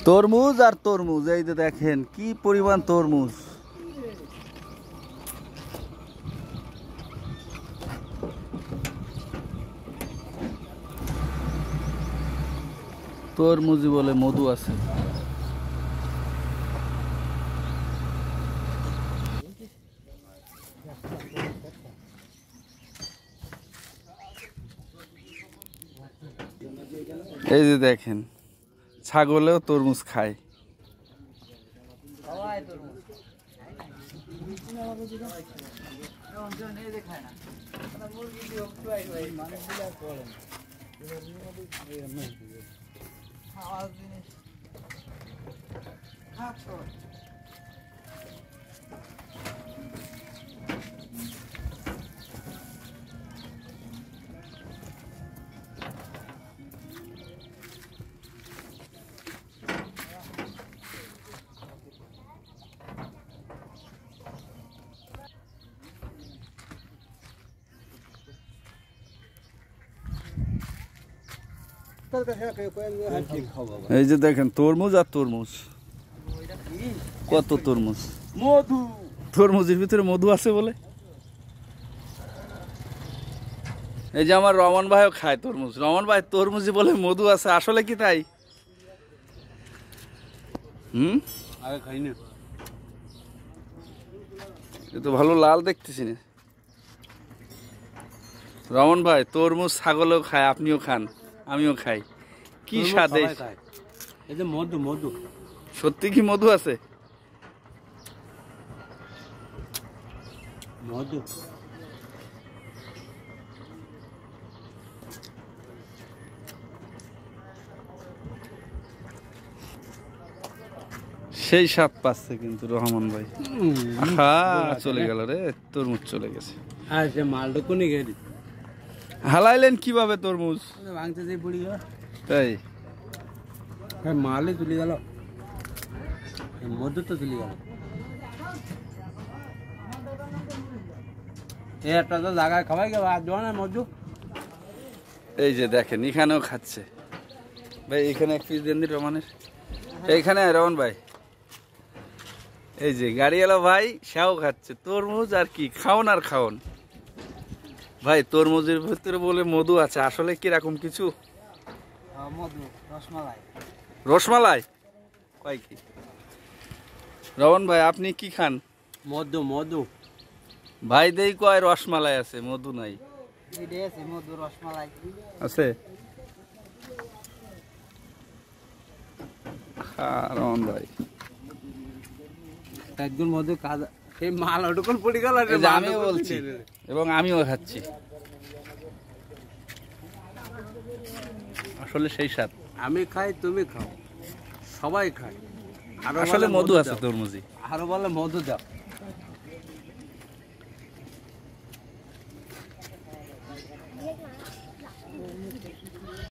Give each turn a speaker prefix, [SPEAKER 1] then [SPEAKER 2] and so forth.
[SPEAKER 1] তরমুজ আর তরমুজ, এই যে দেখেন কি পরিমাণ তরমুজ। তরমুজি বলে মধু আছে। এই যে দেখেন ছাগলেও তরমুজ খায়। এই যে দেখেন তরমুজ আর তরমুজ, কত তরমুজ, মধু। তরমুজের ভিতরে মধু আছে বলে। এই যে আমার রমন ভাইও খায় তরমুজ। রমন ভাই তরমুজি বলে মধু আছে, আসলে কি তাই?
[SPEAKER 2] আগে খাই না,
[SPEAKER 1] এ তো ভালো লাল দেখতেছি না। রমন ভাই তরমুজ ছাগলেও খায়, আপনিও খান, আমিও খাই, কি স্বাদ।
[SPEAKER 2] এই যে মধু, মধু
[SPEAKER 1] সত্যি কি মধু আছে?
[SPEAKER 2] মধু
[SPEAKER 1] সেই স্বাদ পাচ্ছে কিন্তু রহমান ভাই। আহা চলে গেল রে, তরমুজ চলে গেছে।
[SPEAKER 2] হ্যাঁ সে মালটা কোনে গেলি,
[SPEAKER 1] হালাইলেন কিভাবে তরমুজ?
[SPEAKER 2] ভাঙতে যে পড়ি গেল,
[SPEAKER 1] তাই
[SPEAKER 2] মালে তুলে গেল, মধু তো তুলে গেল। একটা তো জায়গায় খাওয়াই গেল আর দেওয়া না মধু।
[SPEAKER 1] এই যে দেখেন এখানেও খাচ্ছে ভাই। এখানে এক পিস দেন দি রহমানের, এইখানে রহমান ভাই। এই যে গাড়ি এলো ভাই, সেও খাচ্ছে তরমুজ। আর কি খাওন আর খাওন ভাই। তরমুজের ভিতরে বলে মধু আছে, আসলে কিরকম কিছু?
[SPEAKER 2] মধু, রসমালাই।
[SPEAKER 1] রসমালাই কয় কি? রহমান ভাই আপনি কি খান?
[SPEAKER 2] মধু, মধু
[SPEAKER 1] ভাই দেই কয় রসমালাই আছে, মধু নাই।
[SPEAKER 2] মধু রসমালাই
[SPEAKER 1] আছে। রহমান ভাই
[SPEAKER 2] একজন মধু কাদা, সেই মাল ওটুকুন পড়ে গেল।
[SPEAKER 1] আমিও বলছি এবং আমিও খাচ্ছি, আসলে সেই স্বাদ।
[SPEAKER 2] আমি খাই, তুমি খাও, সবাই খাই।
[SPEAKER 1] আসলে মধু আছে তরমুজি।
[SPEAKER 2] আরো বলে মধু দাও।